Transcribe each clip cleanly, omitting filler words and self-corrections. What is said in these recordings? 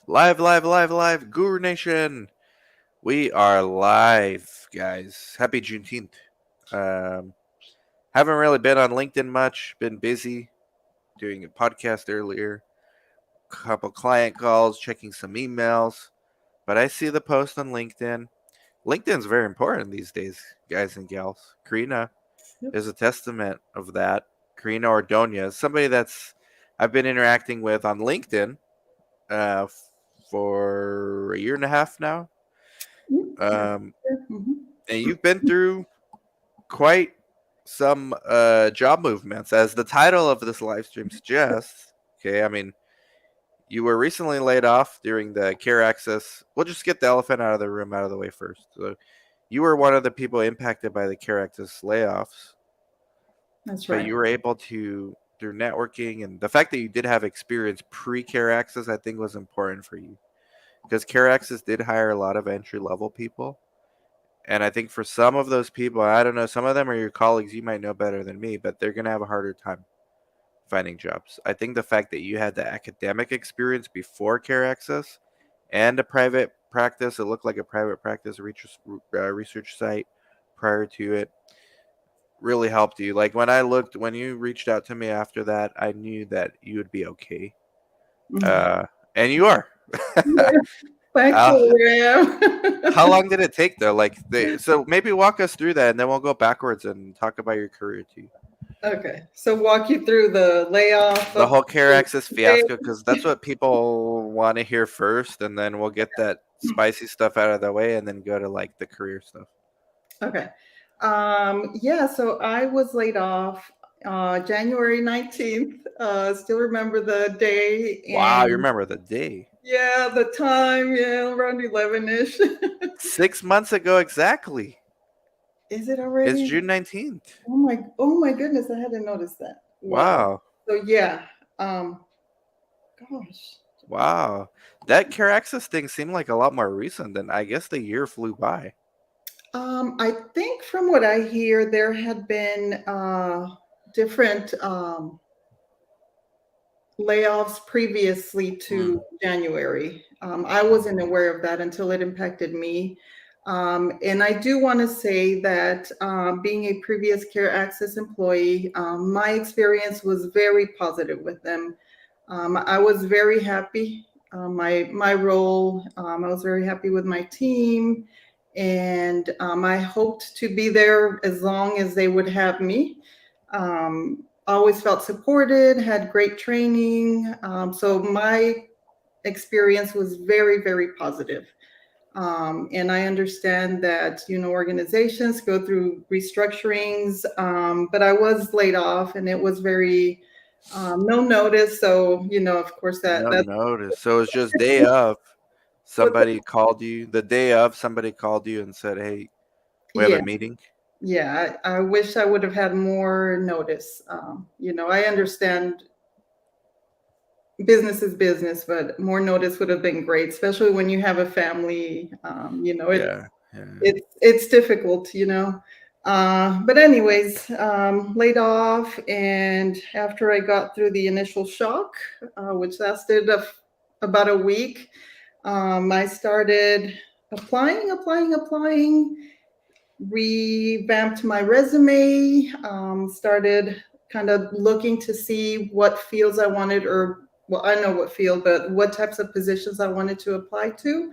Live, Guru Nation. We are live, guys. Happy Juneteenth. Um, haven't really been on LinkedIn much. Been busy doing a podcast earlier, couple client calls, checking some emails. But I see the post on LinkedIn. LinkedIn's very important these days, guys and gals. Karina Yep. is a testament of that. Karina Ordonia is somebody that's I've been interacting with on LinkedIn uh, for a year and a half now. Um, Mhm. and you've been through quite some job movements, as the title of this live stream suggests. Okay, I mean, you were recently laid off during the Care Access. We'll just get the elephant out of the room out of the way first. So, you were one of the people impacted by the Care Access layoffs, That's but right. you were able to, through networking and the fact that you did have experience pre Care Access, I think was important for you because Care Access did hire a lot of entry level people. And I think for some of those people, I don't know, some of them are your colleagues, you might know better than me, but they're going to have a harder time finding jobs. I think the fact that you had the academic experience before Care Access and a private practice, it looked like a private practice research site prior to it, really helped you. Like when you reached out to me after that, I knew that you would be okay. Mhm. Uh, and you are. Yeah, uh, thankfully, I how am. long did it take though? So maybe walk us through that, and then we'll go backwards and talk about your career too. Okay, so walk you through the layoff The of whole Care Access the fiasco, because that's what people want to hear first, and then we'll get that spicy stuff out of the way, and then go to like the career stuff. Okay. Yeah, so I was laid off January 19th. Still remember the day Wow, you and remember the day? yeah, the time, yeah, around 11-ish. 6 months ago exactly. Is it It's already? June 19th. Oh my goodness, I hadn't noticed that. Wow. Wow, So yeah, um, gosh. wow. That Care Access thing seemed like a lot more recent than I guess the year flew by. I think from what I hear, there had been different layoffs previously Hmm. to January. I wasn't aware of that until it impacted me. And I do want to say that being a previous Care Access employee, my experience was very positive with them. I was very happy. My role, I was very happy with my team, and I hoped to be there as long as they would have me. Always felt supported, had great training. So my experience was very, very positive. And I understand that organizations go through restructurings, but I was laid off, and it was very no notice. So of course, No that's notice. So it's just day of what. somebody called you. The day of somebody called you and said, "Hey, we have Yeah, a meeting." yeah. I wish I would have had more notice. I understand business is business, but more notice would have been great, especially when you have a family. Yeah, yeah. It's difficult, But anyways, laid off, and after I got through the initial shock, which lasted about a week, I started applying, revamped my resume, started kind of looking to see what fields I wanted, or well, I know what field, but what types of positions I wanted to apply to.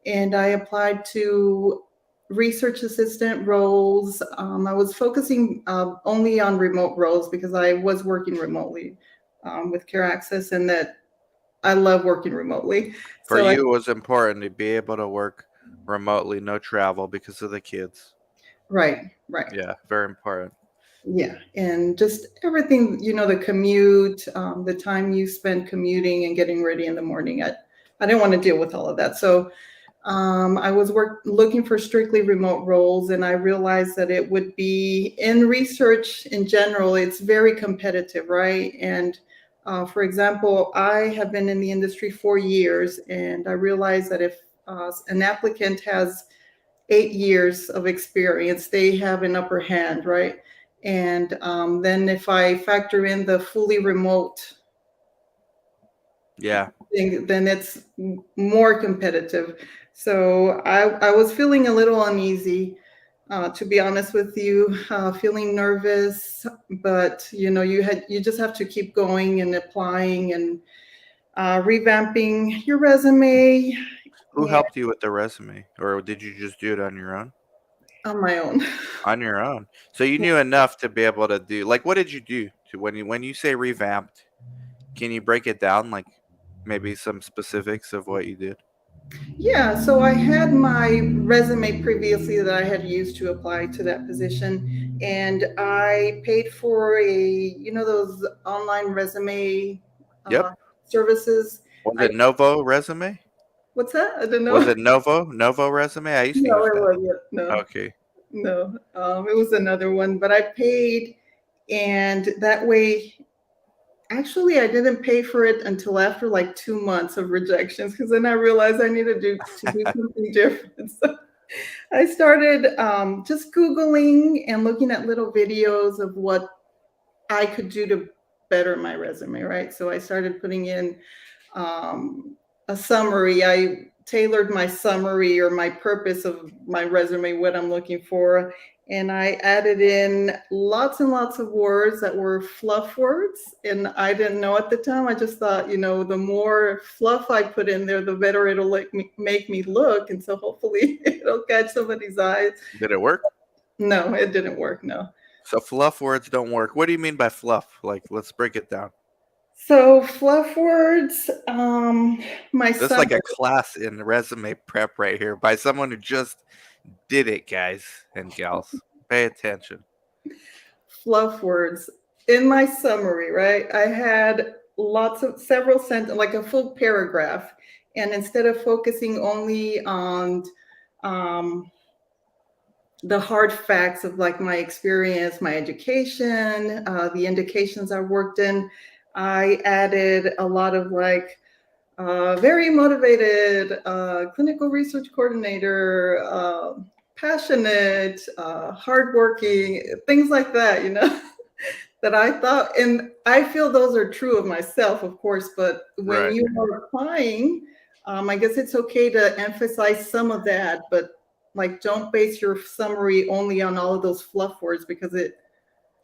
And I applied to research assistant roles. I was focusing only on remote roles because I was working remotely with Care Access, and that I love working remotely. For So I, you, it was important to be able to work remotely, no travel because of the kids. right. Yeah, very important. Yeah, and just everything, the commute, the time you spend commuting and getting ready in the morning. I didn't want to deal with all of that. So I was looking for strictly remote roles, and I realized that it would be in research in general. It's very competitive, right? And for example, I have been in the industry 4 years, and I realized that if an applicant has 8 years of experience, they have an upper hand, right? And then if I factor in the fully remote Yeah, think, then it's more competitive. So I was feeling a little uneasy, to be honest with you, feeling nervous. But you just have to keep going and applying and revamping your resume Who helped you with the resume, or did you just do it on your own? on my own. On your own. So you knew enough to be able to do, like, what did you do to when you say revamped? Can you break it down, like maybe some specifics of what you did? Yeah, so I had my resume previously that I had used to apply to that position, and I paid for those online resume Yep. uh, services. Was I it Novo resume? What's that? I don't Was know. it Novo resume? I used to No, use it that. wasn't. No, Okay. no. It was another one, but I paid, and that way. Actually, I didn't pay for it until after like 2 months of rejections, because then I realized I needed to do something different. So I started just Googling and looking at little videos of what I could do to better my resume, right? So I started putting in um, a summary. I tailored my summary or my purpose of my resume, what I'm looking for. And I added in lots and lots of words that were fluff words. And I didn't know at the time. I just thought, the more fluff I put in there, the better it'll make me look. And so hopefully it'll catch somebody's eyes. Did it work? No, it didn't work. No. So fluff words don't work. What do you mean by fluff? Like, let's break it down. So fluff words, my This is son. like a class in resume prep right here by someone who just did it, guys and gals. Pay attention. Fluff words in my summary, right? I had several sentences, like a full paragraph. And instead of focusing only on um, the hard facts of like my experience, my education, the indications I worked in, I added a lot of like very motivated, clinical research coordinator, passionate, hardworking, things like that, that I thought, and I feel those are true of myself, of course, but when Right. you are applying, I guess it's okay to emphasize some of that, but like don't base your summary only on all of those fluff words because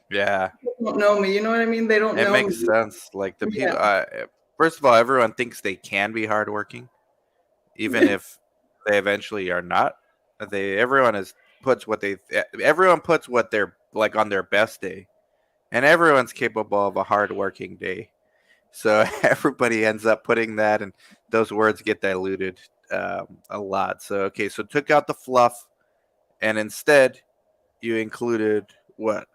Yeah. they don't know me. You know what I mean? They don't It know makes me. sense. Like the Yeah. people. First of all, everyone thinks they can be hardworking, even if they eventually are not. Everyone is puts what they everyone puts what they're like on their best day, and everyone's capable of a hardworking day. So everybody ends up putting that, and those words get diluted a lot. So okay, so took out the fluff, and instead you included what?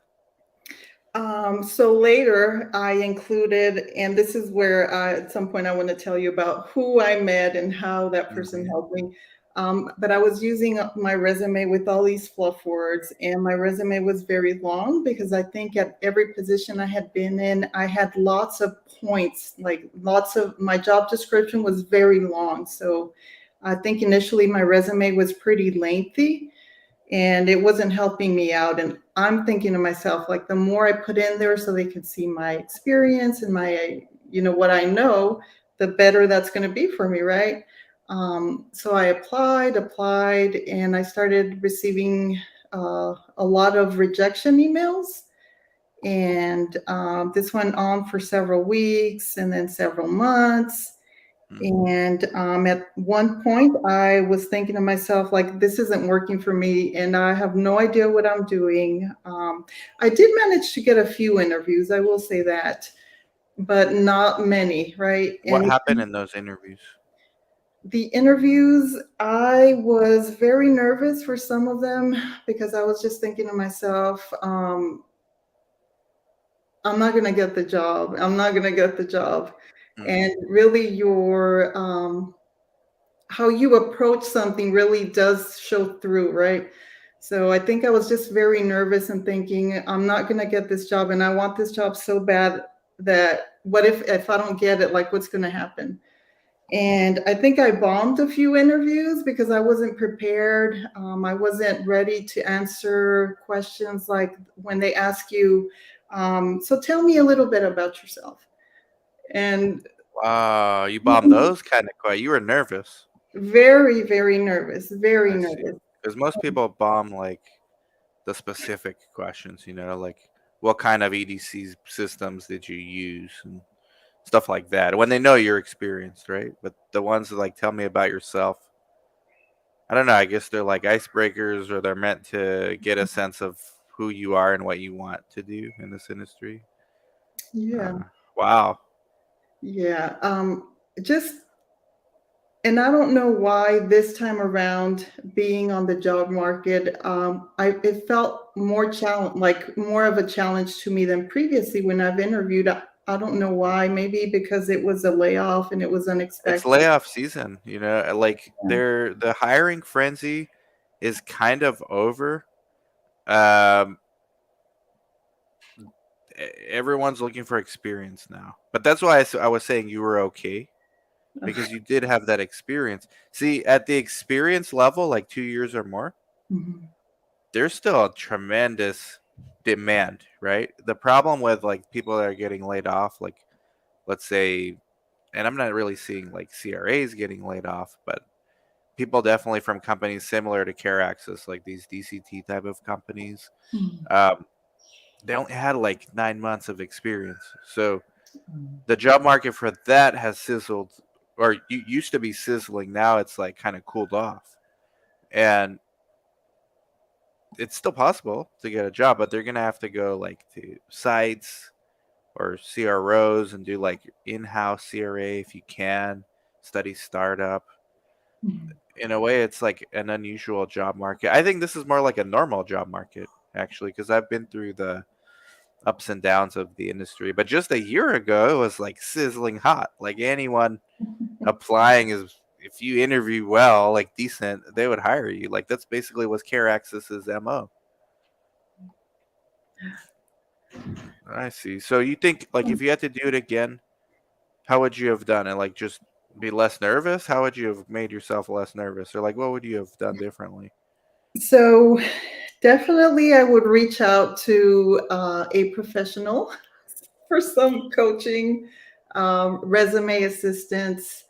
So later I included, and this is where at some point I want to tell you about who I met and how that person Hmm. helped me. But I was using my resume with all these fluff words, and my resume was very long because I think at every position I had been in, I had lots of points, like lots of my job description was very long. So I think initially my resume was pretty lengthy and it wasn't helping me out. And I'm thinking to myself, like, the more I put in there so they can see my experience and my, what I know, the better that's going to be for me, right? So I applied, and I started receiving a lot of rejection emails. And this went on for several weeks and then several months. Hmm. And at one point, I was thinking to myself, like, this isn't working for me, and I have no idea what I'm doing. I did manage to get a few interviews, I will say that, but not many, right? What And happened in those interviews? the interviews, I was very nervous for some of them because I was just thinking to myself, I'm not going to get the job. I'm not going to get the job. Hmm. And really, how you approach something really does show through, right? So I think I was just very nervous and thinking, I'm not going to get this job, and I want this job so bad that what if I don't get it? Like, what's going to happen? And I think I bombed a few interviews because I wasn't prepared. I wasn't ready to answer questions like when they ask you, so tell me a little bit about yourself. And Wow, you bombed those kind of quick. You were nervous. Very, very nervous, very I see. nervous. Because most people bomb like the specific questions, like what kind of EDC systems did you use and stuff like that. When they know you're experienced, right? But the ones that like tell me about yourself, I don't know. I guess they're like icebreakers, or they're meant to get a sense of who you are and what you want to do in this industry. Yeah, Uh, wow. yeah. Just, and I don't know why this time around, being on the job market, it felt more challenge, like more of a challenge to me than previously when I've interviewed. I don't know why. Maybe because it was a layoff and it was It's unexpected. layoff season, like the hiring frenzy is kind of over. Um, Everyone's looking for experience now, but that's why I was saying you were okay because you did have that experience. See, at the experience level, like 2 years or more, Mhm. there's still a tremendous demand, right? The problem with like people that are getting laid off, like let's say, and I'm not really seeing like CRAs getting laid off, but people definitely from companies similar to CareAxis, like these DCT type of companies, Mhm. um, they only had like 9 months of experience. So the job market for that has sizzled, or used to be sizzling. Now it's like kind of cooled off, and it's still possible to get a job, but they're gonna have to go like to sites or CROs and do like in-house CRA if you can, study startup. Mhm. In a way, it's like an unusual job market. I think this is more like a normal job market actually, because I've been through the ups and downs of the industry. But just a year ago, it was like sizzling hot. Like anyone applying is, if you interview well, like decent, they would hire you. Like that's basically what CareAxis's MO. I see. So you think like if you had to do it again, how would you have done it? Like just be less nervous? How would you have made yourself less nervous? Or like what would you have done differently? So definitely, I would reach out to a professional for some coaching, resume assistance,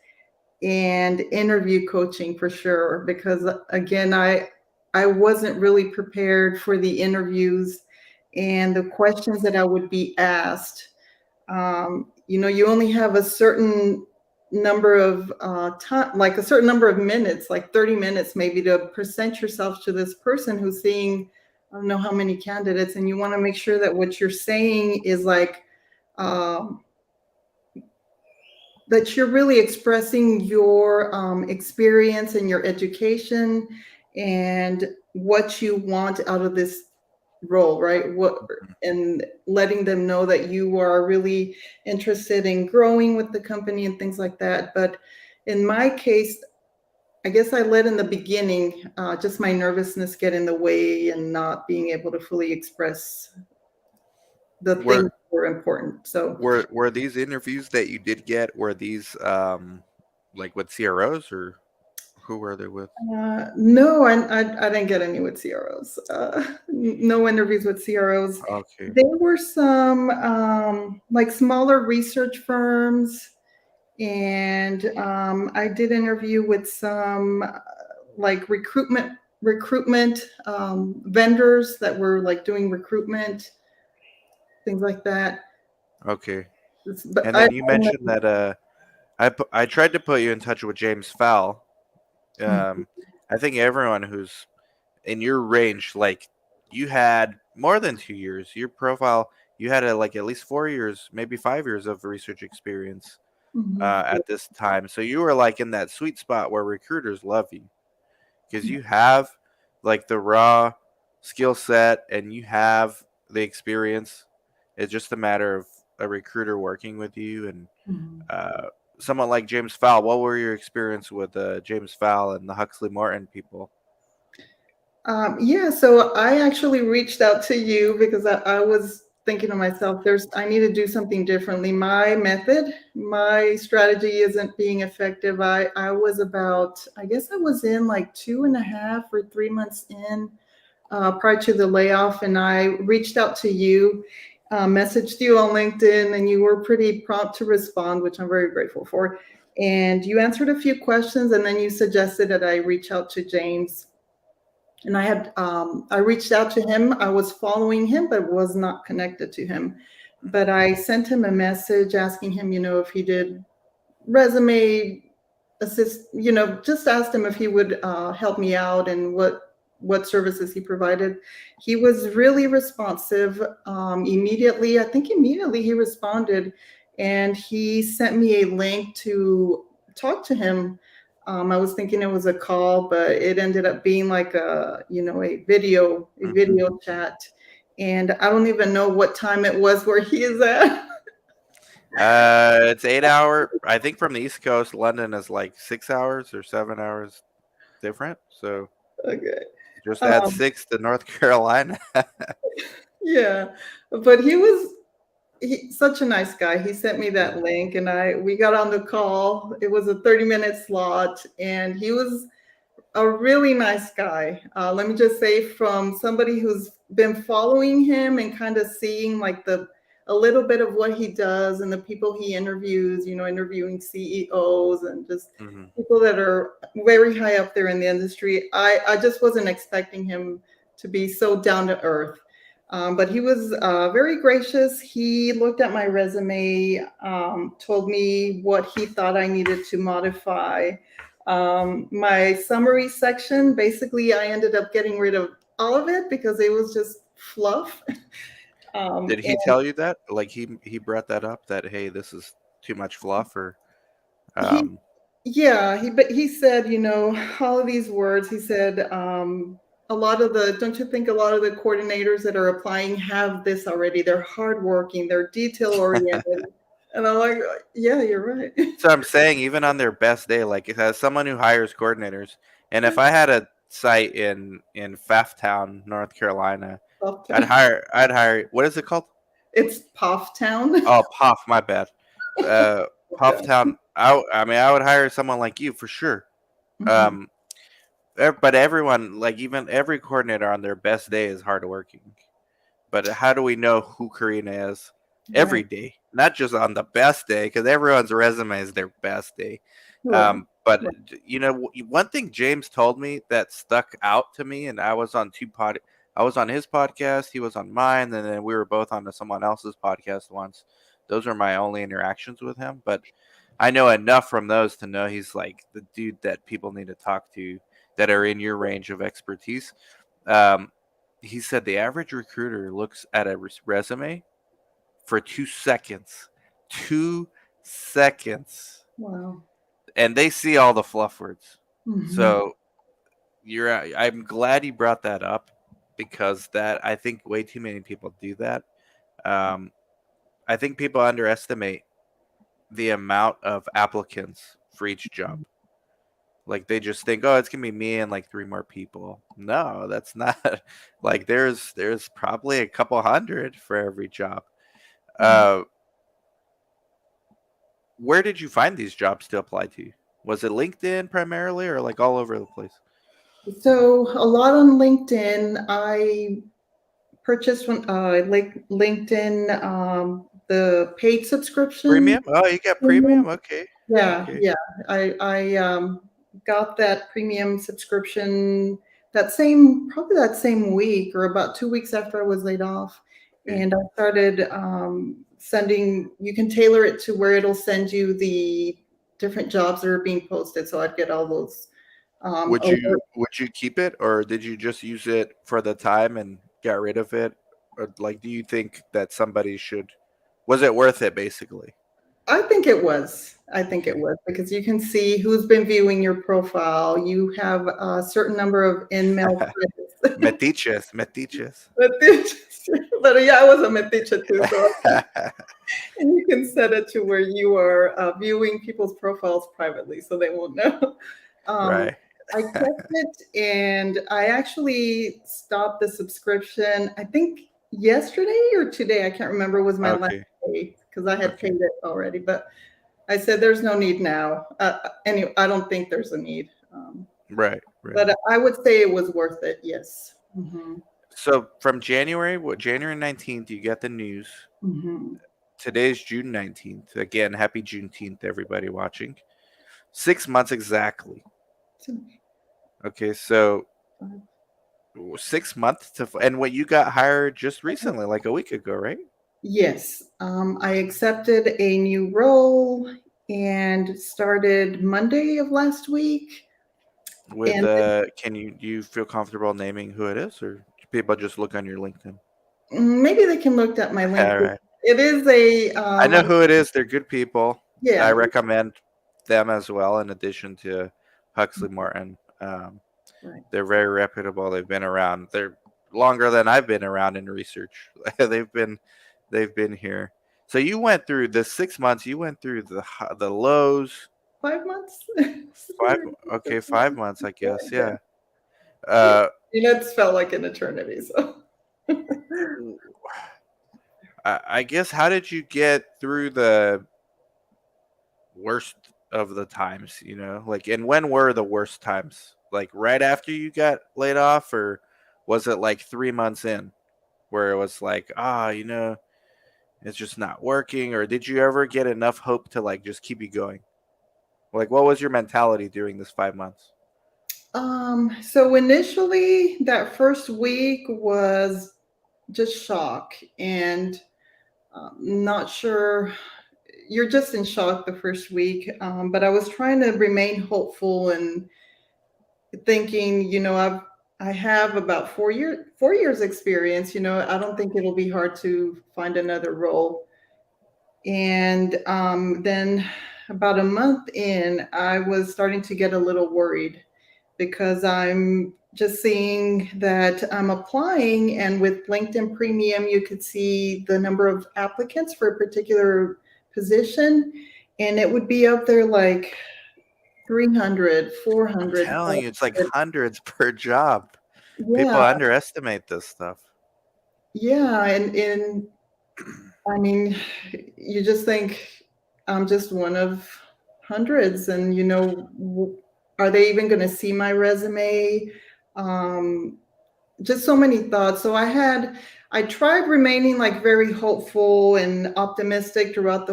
and interview coaching for sure. Because again, I wasn't really prepared for the interviews and the questions that I would be asked. You only have a certain number of time, like a certain number of minutes, like 30 minutes maybe, to present yourself to this person who's seeing I don't know how many candidates, and you want to make sure that what you're saying is like um, that you're really expressing your experience and your education and what you want out of this role, right? And letting them know that you are really interested in growing with the company and things like that. But in my case, I guess I let in the beginning, just my nervousness get in the way and not being able to fully express the things Were that were important. So were these interviews that you did get, were these like with CROs, or who were they with? no, I didn't get any with CROs. No interviews with CROs. Okay. There were some like smaller research firms, and I did interview with some like recruitment vendors that were like doing recruitment, things like that. Okay. But And then you mentioned that I tried to put you in touch with James Fowl. Um I think everyone who's in your range, like you had more than 2 years. Your profile, you had like at least 4 years, maybe 5 years of research experience Mhm. at this time. So you were like in that sweet spot where recruiters love you because you have like the raw skill set and you have the experience. It's just a matter of a recruiter working with you and Mhm. uh, someone like James Fowl. What were your experience with James Fowl and the Huxley Morton people? Yeah, so I actually reached out to you because I was thinking to myself, I need to do something differently. My method, my strategy isn't being effective. I was about, I guess I was in like 2.5 or 3 months in prior to the layoff, and I reached out to you. messaged you on LinkedIn, and you were pretty prompt to respond, which I'm very grateful for. And you answered a few questions, and then you suggested that I reach out to James. And I reached out to him. I was following him, but was not connected to him. But I sent him a message asking him, if he did resume assist, just asked him if he would help me out and what services he provided. He was really responsive. Immediately, I think immediately he responded, and he sent me a link to talk to him. I was thinking it was a call, but it ended up being like a Hmm. video chat. And I don't even know what time it was where he is at. It's 8 hour. I think from the East Coast, London is like 6 hours or 7 hours different. So Okay. just add Um, 6 to North Carolina. yeah, but such a nice guy. He sent me Yeah. that link, and we got on the call. It was a 30-minute slot, and he was a really nice guy. Let me just say, from somebody who's been following him and kind of seeing like the a little bit of what he does and the people he interviews, interviewing CEOs and just Hmm. people that are very high up there in the industry. I just wasn't expecting him to be so down to earth. But he was very gracious. He looked at my resume, told me what he thought I needed to modify. My summary section, basically, I ended up getting rid of all of it because it was just fluff. Did he And tell you that? Like he brought that up that hey, this is too much fluff or he, um yeah, but he said, all of these words. He said, don't you think a lot of the coordinators that are applying have this already? They're hardworking, they're detail oriented, and I'm like, yeah, you're right. so I'm saying even on their best day, like as someone who hires coordinators, and if I had a site in Pfafftown, North Carolina, I'd hire what is it called? It's Puff Town. Oh, Puff, my bad. Uh, Pufftown. I mean, I would hire someone like you for sure. Mhm. Um, but everyone, like even every coordinator on their best day is hardworking. But how do we know who Karina is every Right. day, not just on the best day? Because everyone's resume is their best day. Right. But Right. one thing James told me that stuck out to me, and I was on his podcast, he was on mine, and then we were both on to someone else's podcast once. Those are my only interactions with him, but I know enough from those to know he's like the dude that people need to talk to that are in your range of expertise. Um, he said the average recruiter looks at a resume for 2 seconds. 2 seconds. Wow. And they see all the fluff words. Mhm. So I'm glad you brought that up because that I think way too many people do that. Um, I think people underestimate the amount of applicants for each job. Like they just think, oh, it's gonna be me and like three more people. No, that's not. Like there's probably a couple hundred for every job. Mhm. Uh, where did you find these jobs to apply to? Was it LinkedIn primarily, or like all over the place? So a lot on LinkedIn. I purchased like LinkedIn, the paid subscription. Premium? Oh, you got Premium. premium? Okay, Yeah, okay. yeah. I got that premium subscription probably that same week or about 2 weeks after I was laid off, Okay. and I started sending. You can tailor it to where it'll send you the different jobs that are being posted. So I'd get all those alerts. Would you keep it, or did you just use it for the time and get rid of it? Or like, do you think that somebody should? Was it worth it, basically? I think it was. I think it Okay. was because you can see who's been viewing your profile. You have a certain number of in-mail credits. Metiches, metiches. Metiche. But yeah, I was a metiche too. So and you can set it to where you are viewing people's profiles privately, so they won't know. Um, Right. I kept it, and I actually stopped the subscription. I think yesterday or today, I can't remember, was my last Okay. day because I had Okay. paid it already. But I said, "There's no need now." Anyway, I don't think there's a need. Right. Right. But I would say it was worth it. Yes. Hmm. So from January, what January 19th, you get the news. Mhm. Today's June 19th. Again, happy Juneteenth, everybody watching. 6 months exactly. So, Okay, so uh, 6 months to, and what you got hired just recently, like a week ago, right? yes, I accepted a new role and started Monday of last week. With And can you do you feel comfortable naming who it is, or people just look on your LinkedIn? maybe they can look at my All LinkedIn. right, It is a, I know who it is. They're good people. I yeah, recommend them as well. In addition to Huxley Martin, right. they're very reputable. They've been around. They're longer than I've been around in research. They've been here. So you went through the 6 months. You went through the lows. 5 months? Five. Okay, 5 months. I guess. Yeah. Yeah. Yeah. Uh, It's felt like an eternity. So, I guess how did you get through the worst of the times? You know, like, and when were the worst times? Like right after you got laid off, or was it like 3 months in where it was like, it's just not working? Or did you ever get enough hope to like just keep you going? Like, what was your mentality during this 5 months? so initially, that first week was just shock and not sure. You're just in shock the first week. But I was trying to remain hopeful and thinking, I have about 4 years experience. I don't think it'll be hard to find another role. And then about a month in, I was starting to get a little worried because I'm just seeing that I'm applying, and with LinkedIn Premium, you could see the number of applicants for a particular position, and it would be up there like 300, I'm 400. telling you, it's like hundreds per job. People Yeah, underestimate this stuff. yeah, and I mean, you just think I'm just one of hundreds, and are they even going to see my resume? Um, just so many thoughts. So I tried remaining like very hopeful and optimistic throughout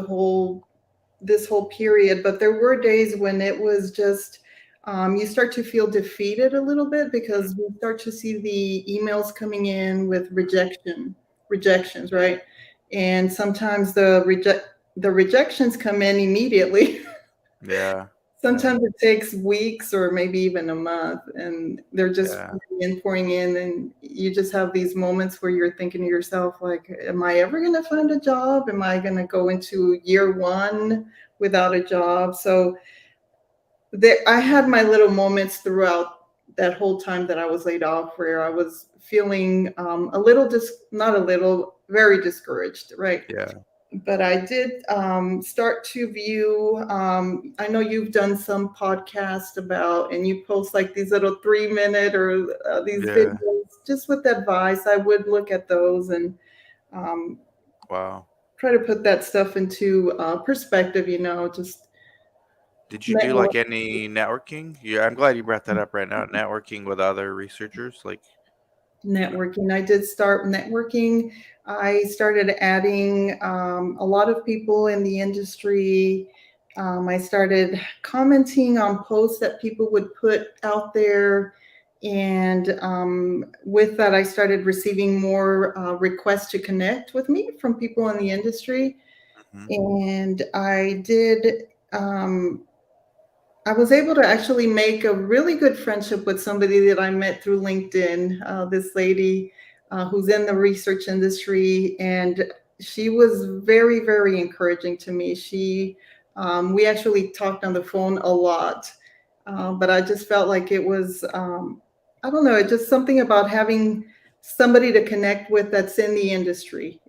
this whole period, but there were days when it was just, you start to feel defeated a little bit because you start to see the emails coming in with rejections, right? And sometimes the rejections come in immediately. Yeah, yeah, Sometimes it takes weeks or maybe even a month, and they're just yeah, pouring in, and you just have these moments where you're thinking to yourself, like, am I ever going to find a job? Am I going to go into year one without a job? So I had my little moments throughout that whole time that I was laid off where I was feeling a little, not a little, very discouraged, right? yeah, But I did start to view. I know you've done some podcast about, and you post like these little 3 minute or these yeah. videos just with advice. I would look at those and um, Wow. try to put that stuff into perspective. Just Did you do network. like any networking? Yeah, I'm glad you brought that up right now. Networking with other researchers, like, Networking. I did start networking. I started adding a lot of people in the industry. I started commenting on posts that people would put out there. And with that, I started receiving more requests to connect with me from people in the industry. mhm, And I was able to actually make a really good friendship with somebody that I met through LinkedIn. This lady who's in the research industry, and she was very, very encouraging to me. We actually talked on the phone a lot, but I just felt like it was, I don't know, it just something about having somebody to connect with that's in the industry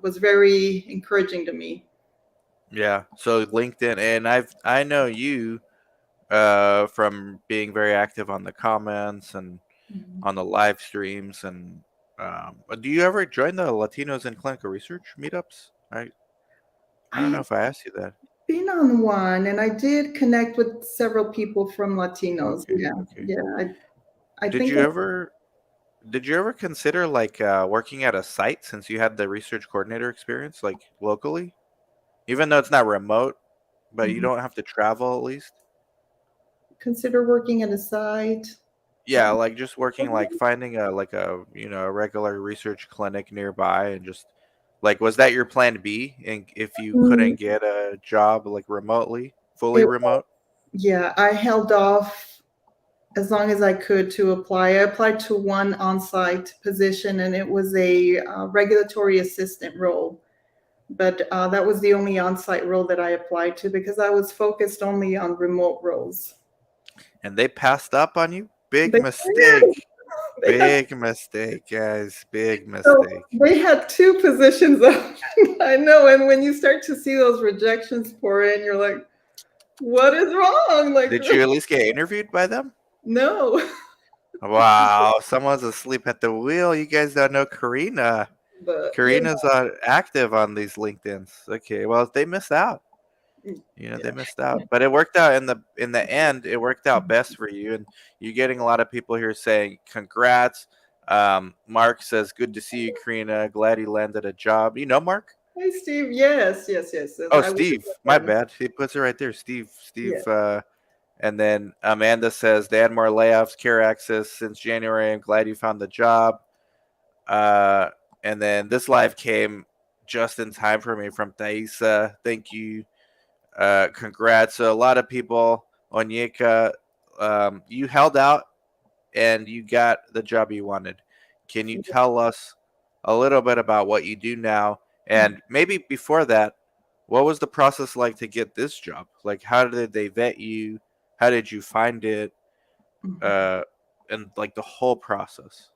was very encouraging to me. yeah. So LinkedIn, and I know you from being very active on the comments and on the live streams, and do you ever join the Latinos in Clinical Research meetups? I don't know I if I asked you that. been on one, and I did connect with several people from Latinos. Okay, Yeah, okay. yeah. I Did think you ever? Did you ever consider like working at a site since you had the research coordinator experience, like locally? Even though it's not remote, but you Mhm. don't have to travel at least. Consider working at a site. Yeah, like just working, like finding a a regular research clinic nearby, and just like, was that your plan B? And if you Mm, couldn't get a job like remotely, fully it, remote, yeah, I held off as long as I could to apply. I applied to one on-site position, and it was a regulatory assistant role. But that was the only on-site role that I applied to because I was focused only on remote roles. and they passed up on you, big They, mistake. they had Big mistake, guys. Big so mistake. they had two positions open. I know, and when you start to see those rejections pour in, you're like, "What is wrong?" Like, Did you at least get interviewed by them? no, Wow, someone's asleep at the wheel. You guys don't know Karina. but yeah, Karina's active on these LinkedIn's. Okay, well they missed out. They yeah. missed out, but it worked out in the end. It worked out best for you, and you're getting a lot of people here saying congrats. Mark says, "Good to see you, Karina. Glad you landed a job." You know Mark? Hey, Steve. Yes, yes, yes. Yes, Oh, I work Steve. with My him. bad. He puts it right there. Steve. Yeah. Steve. And then Amanda says, "They had more layoffs, care access since January. I'm glad you found the job." Uh, and then this live came just in time for me from Thaisa. Thank you. Congrats. So a lot of people, Onyeka, you held out and you got the job you wanted. Can you tell us a little bit about what you do now? And maybe before that, what was the process like to get this job? Like, how did they vet you? How did you find it? Mhm. Uh, and like the whole process.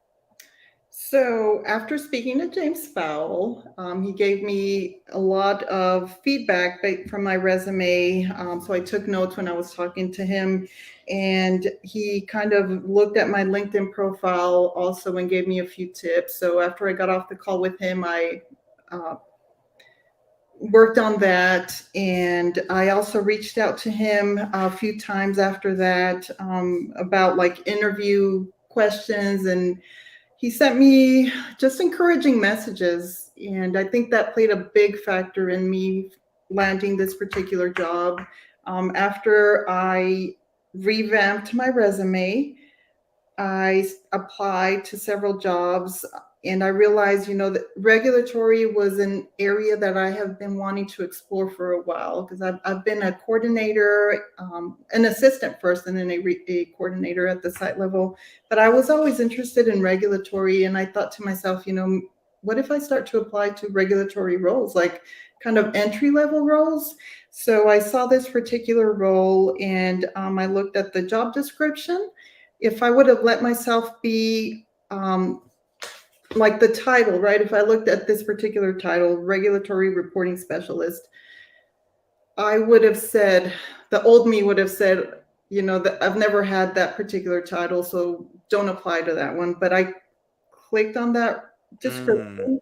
So, after speaking to James Fowle, he gave me a lot of feedback from my resume. So, I took notes when I was talking to him, and he kind of looked at my LinkedIn profile also and gave me a few tips. So, after I got off the call with him, I uh, worked on that, and I also reached out to him a few times after that about like interview questions, and he sent me just encouraging messages, and I think that played a big factor in me landing this particular job. After I revamped my resume, I applied to several jobs, and I realized, that regulatory was an area that I have been wanting to explore for a while because I've been a coordinator, an assistant first, and then a coordinator at the site level. But I was always interested in regulatory, and I thought to myself, what if I start to apply to regulatory roles, like kind of entry level roles? So I saw this particular role, and I looked at the job description. If I would have let myself be like the title, right? If I looked at this particular title, regulatory reporting specialist, I would have said, the old me would have said, that I've never had that particular title, so don't apply to that one. But I clicked on that Mm, description,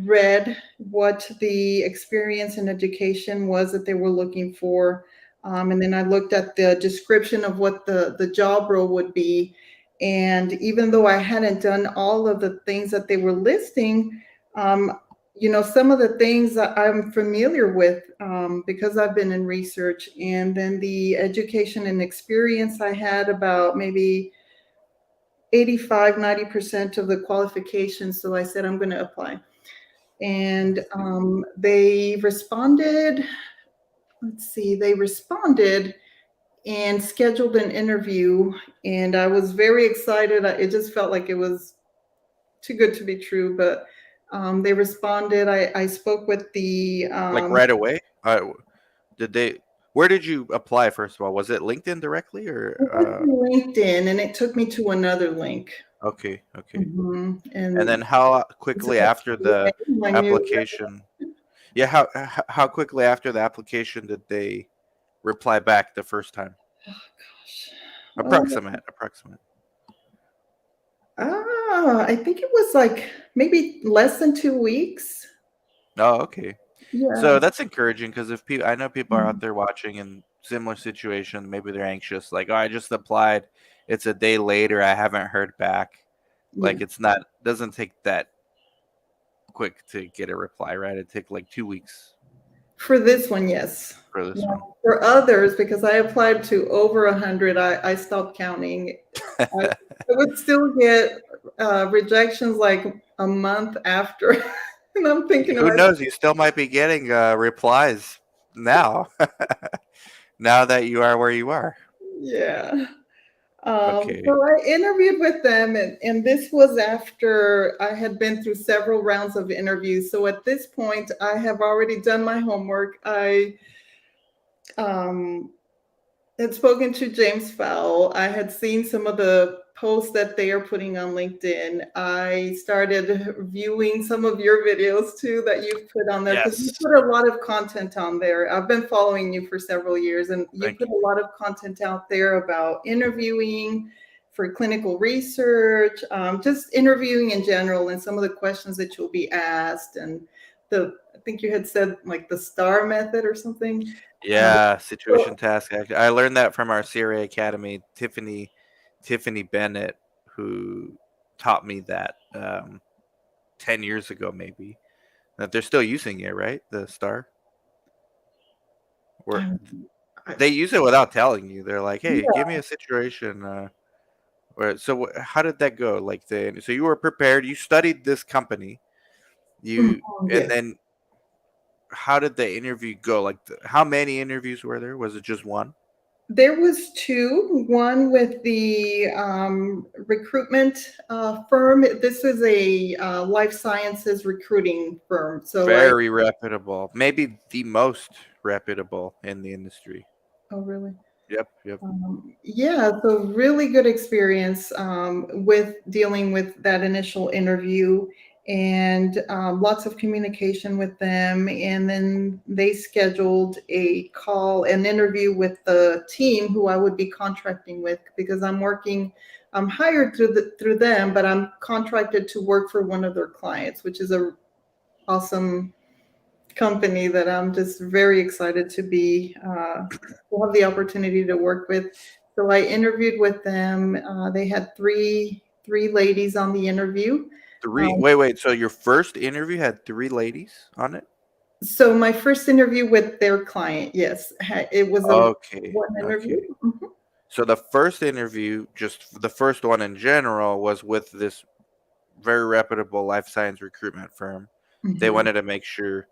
read what the experience and education was that they were looking for. And then I looked at the description of what the job role would be. And even though I hadn't done all of the things that they were listing, some of the things that I'm familiar with because I've been in research, and then the education and experience I had about maybe 85, 90% of the qualifications. So I said, I'm going to apply. I And see. they responded. Let's see, they responded and scheduled an interview. And I was very excited. It just felt like it was too good to be true. But they responded. I spoke with the, Like right away? Did they? Where did you apply? First of all, was it LinkedIn directly it or? was LinkedIn, and it took me to another link. Okay, okay. And And then how so quickly after the I knew, application? Yeah, how quickly after the application did they reply back the first time? gosh, Approximate. I think it was like maybe less than 2 weeks. Oh, okay. Yeah. So that's encouraging because if people, I know people are out there watching in similar situation, maybe they're anxious, like, oh, I just applied, it's a day later, I haven't heard back. Yeah. Like it's not doesn't take that quick to get a reply, right? It take like 2 weeks For this one, yes. for this Yeah. one. For others, because I applied to over 100, I stopped counting. I, I would still get rejections like a month after. And I'm thinking to Who myself, knows? You still might be getting replies now. Now that you are where you are. yeah. Okay. So I interviewed with them, and this was after I had been through several rounds of interviews. So at this point, I have already done my homework. I um, had spoken to James Fowle. I had seen some of the posts that they are putting on LinkedIn. I started viewing some of your videos too that you've put on there because you Yes. put a lot of content on there. I've been following you for several years, and you Thank put you. a lot of content out there about interviewing for clinical research, just interviewing in general, and some of the questions that you'll be asked, and I think you had said like the STAR method or something. Um, Yeah, situation so task. I learned that from our CRA Academy, Tiffany Bennett, who taught me that 10 years ago, maybe. That they're still using it, right? The star, where um, I, they use it without telling you. They're like, "Hey, yeah. give me a situation." So how did that go? Like so you were prepared. You studied this company. You and Yes. then how did the interview go? Like how many interviews were there? Was it just one? There was two. One with the recruitment firm. This is a life sciences recruiting firm. So I. Very reputable. Maybe the most reputable in the industry. Oh, really? Yep, yep. Yeah, so really good experience with dealing with that initial interview and lots of communication with them. And then they scheduled a call, an interview with the team who I would be contracting with because I'm hired through them, but I'm contracted to work for one of their clients, which is a awesome company that I'm just very excited to have the opportunity to work with. So I interviewed with them. They had three ladies on the interview. Three. Um, Wait. So your first interview had three ladies on it? so my first interview with their client, yes, it was a Okay, one interview. okay. So the first interview, just the first one in general, was with this very reputable life science recruitment firm. They Mhm. wanted to make sure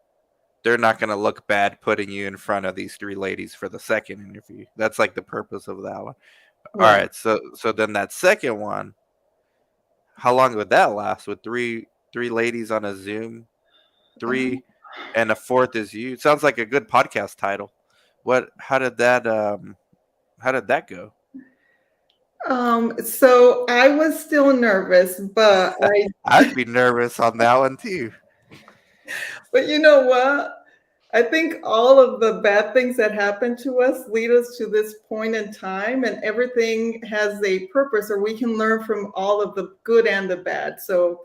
they're not going to look bad putting you in front of these three ladies for the second interview. That's like the purpose of that one. All Right. right. So then that second one, how long would that last? With three ladies on a Zoom, Um, three, and a fourth is you. It sounds like a good podcast title. What? How did that go? so I was still nervous, I'd be nervous on that one too. but you know what? I think all of the bad things that happen to us lead us to this point in time, and everything has a purpose, or we can learn from all of the good and the bad. So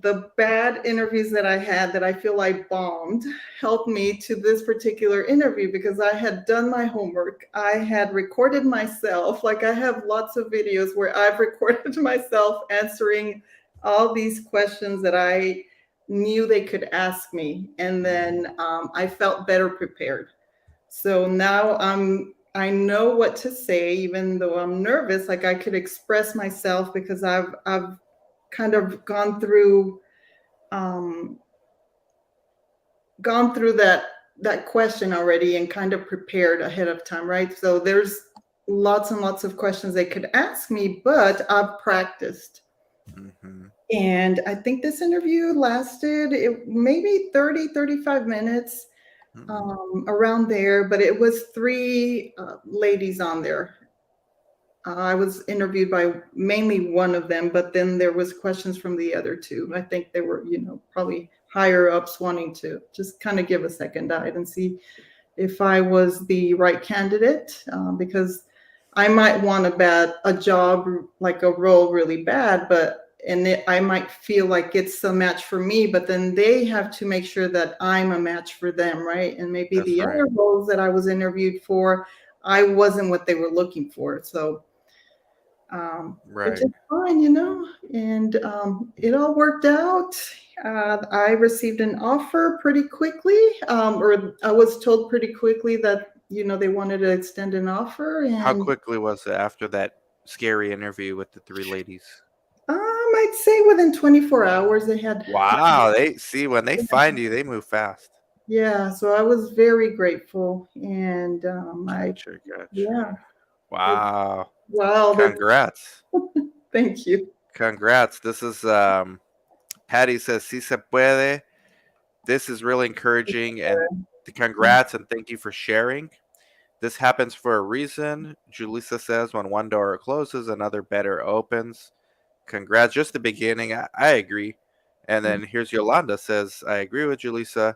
the bad interviews that I had that I feel I bombed helped me to this particular interview because I had done my homework. I had recorded myself. Like I have lots of videos where I've recorded myself answering all these questions that I knew they could ask me. And then I felt better prepared. So now I know what to say, even though I'm nervous. Like I could express myself because I've kind of um, gone through that question already and kind of prepared ahead of time, right? So there's lots and lots of questions they could ask me, but I've practiced. Mm-hmm. And I think this interview lasted maybe 30, 35 minutes Mm-hmm. around there, but it was three ladies on there. I was interviewed by mainly one of them, but then there was questions from the other two. I think they were, probably higher ups wanting to just kind of give a second eye and see if I was the right candidate, because I might want a job like a role really bad, I might feel like it's a match for me, but then they have to make sure that I'm a match for them, right? And maybe That's the right. other roles that I was interviewed for, I wasn't what they were looking for. So Which Right. is fine, you know, and it all worked out. I received an offer pretty quickly, or I was told pretty quickly that, they wanted to extend an offer, How and quickly was it after that scary interview with the three ladies? I'd say within 24 hours they had. Wow, they see when they find you, they move fast. Yeah, so I was very grateful, and Gotcha, yeah, gotcha. it, Wow. wow, Congrats. thank you. Congrats. This is Patty says si se puede. This is really encouraging and congrats and thank you for sharing. This happens for a reason. Julissa says when one door closes, another better opens. Congrats, just the beginning. I agree. And then here's Yolanda says, I agree with Julissa.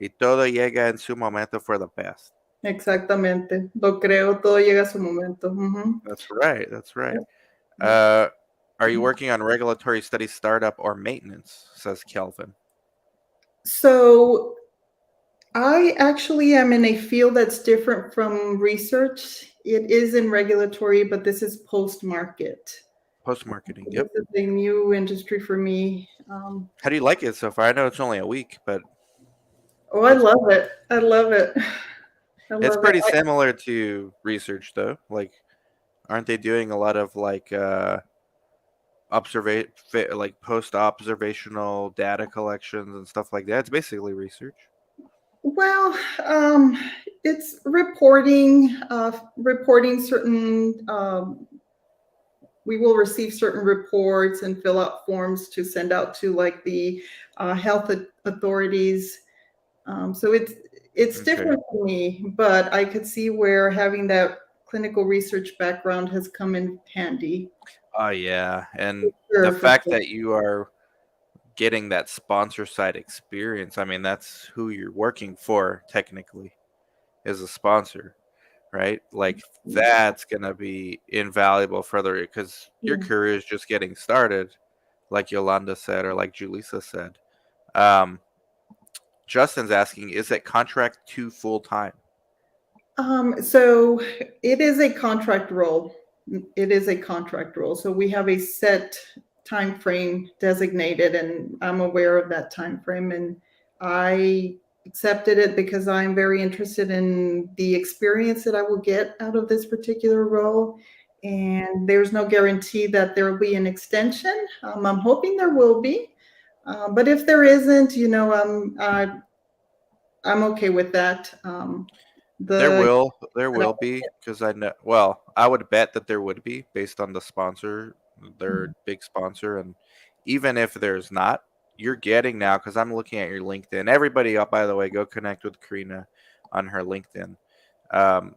Y todo llega en su momento for the best. Exactamente, lo creo, todo llega a su momento. That's right. That's right. Yep, yep. Uh, are you working on regulatory study startup or maintenance? Says Kelvin. So I actually am in a field that's different from research. It is in regulatory, but this is post market. Post marketing. This Yep. is a new industry for me. How do you like it so far? I know it's only a week, but Oh, I what's love it. I love it. I it's love it. pretty similar to research though. Like, aren't they doing a lot of like observate like post observational data collections and stuff like that? It's basically research. Well, it's reporting certain. We will receive certain reports and fill out forms to send out to like the health authorities. So it's Okay. different for me, but I could see where having that clinical research background has come in handy. Oh yeah, and the Sure, for fact sure. that you are getting that sponsor side experience, I mean, that's who you're working for technically, is a sponsor, right? Like that's gonna be invaluable further because your Yeah. career is just getting started, like Yolanda said or like Julissa said. Um, Justin's asking, is it contract to full time? So it is a contract role. It is a contract role. So we have a set time frame designated, and I'm aware of that time frame. And I accepted it because I'm very interested in the experience that I will get out of this particular role. And there's no guarantee that there will be an extension. I'm hoping there will be, but if there isn't, I'm okay with that. The There will be because I know. Well, I would bet that there would be based on the sponsor, their big sponsor, and even if there's not, you're getting now because I'm looking at your LinkedIn. Everybody, by the way, go connect with Karina on her LinkedIn. Um,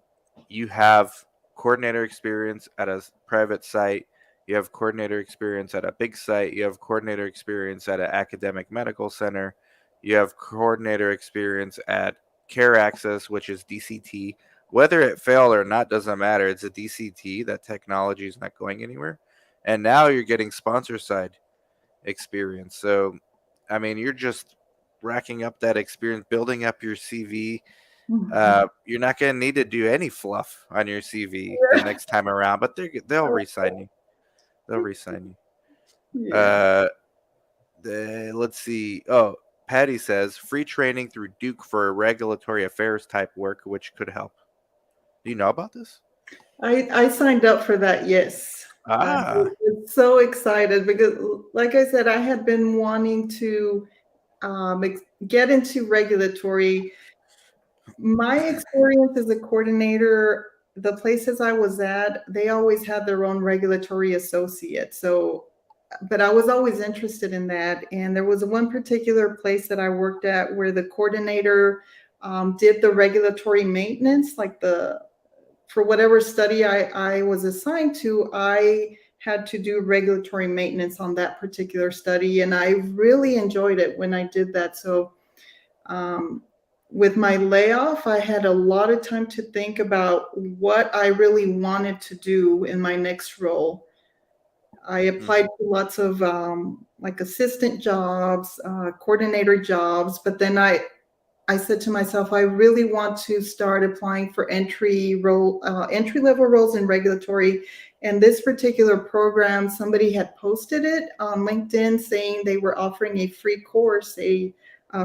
you have coordinator experience at a private site. You have coordinator experience at a big site. You have coordinator experience at an academic medical center. You have coordinator experience at Care Access, which is DCT. Whether it failed or not doesn't matter. It's a DCT. That technology is not going anywhere. And now you're getting sponsor side experience. So, I mean, you're just racking up that experience, building up your CV. You're not going to need to do any fluff on your CV the next time around, but they'll resign you. They'll resign you. yeah. Let's see. Oh, Patty says free training through Duke for regulatory affairs type work, which could help. Do you know about this? I signed up for that. Yes, I Ah, was so excited because, like I said, I had been wanting to get into regulatory. My experience as a coordinator, the places I was at, they always had their own regulatory associate. So, but I was always interested in that. And there was one particular place that I worked at where the coordinator did the regulatory maintenance, like for whatever study I was assigned to, I had to do regulatory maintenance on that particular study. And I really enjoyed it when I did that. So, um, with my layoff, I had a lot of time to think about what I really wanted to do in my next role. I applied mhm. to lots of like assistant jobs, coordinator jobs, but then I said to myself, I really want to start applying for entry level roles in regulatory. And this particular program, somebody had posted it on LinkedIn saying they were offering a free course, a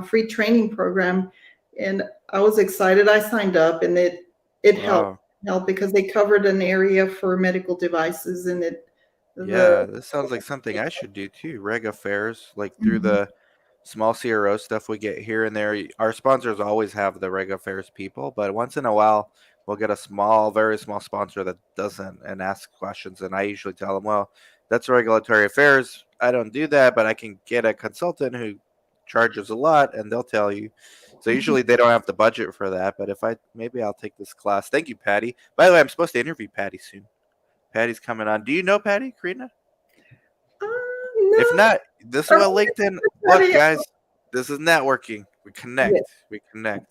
free training program, and I was excited. I signed up, and it helped Wow. helped because they covered an area for medical devices, and it the Yeah, this sounds like something I should do too. Reg affairs, like through Mhm. the small CRO stuff we get here and there. Our sponsors always have the reg affairs people, but once in a while we'll get a small, very small sponsor that doesn't and asks questions. And I usually tell them, well, that's regulatory affairs. I don't do that, but I can get a consultant who charges a lot and they'll tell you. So usually they don't have the budget for that. But if I maybe I'll take this class. Thank you, Patty. By the way, I'm supposed to interview Patty soon. Patty's coming on. Do you know Patty, Karina? If No, not, this is or what LinkedIn. Look, maybe guys, this is networking. We yeah. connect. We connect.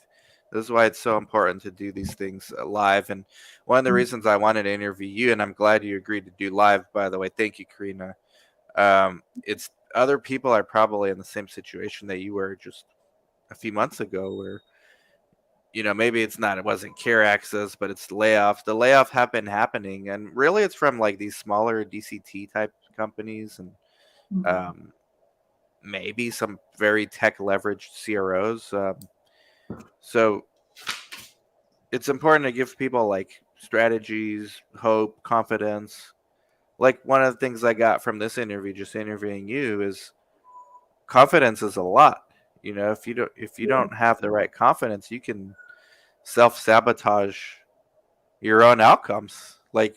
This is why it's so important to do these things live. And one of the reasons I wanted to interview you, and I'm glad you agreed to do live, by the way. Thank you, Karina. It's other people are probably in the same situation that you were just a few months ago, where maybe it wasn't care access, but it's layoffs. The layoff have been happening, and really, it's from like these smaller DCT type companies and Mhm. um, maybe some very tech leveraged CROs. So it's important to give people like strategies, hope, confidence. Like one of the things I got from this interview, just interviewing you, is confidence is a lot. If you don't have the right confidence, you can self sabotage your own outcomes. Like,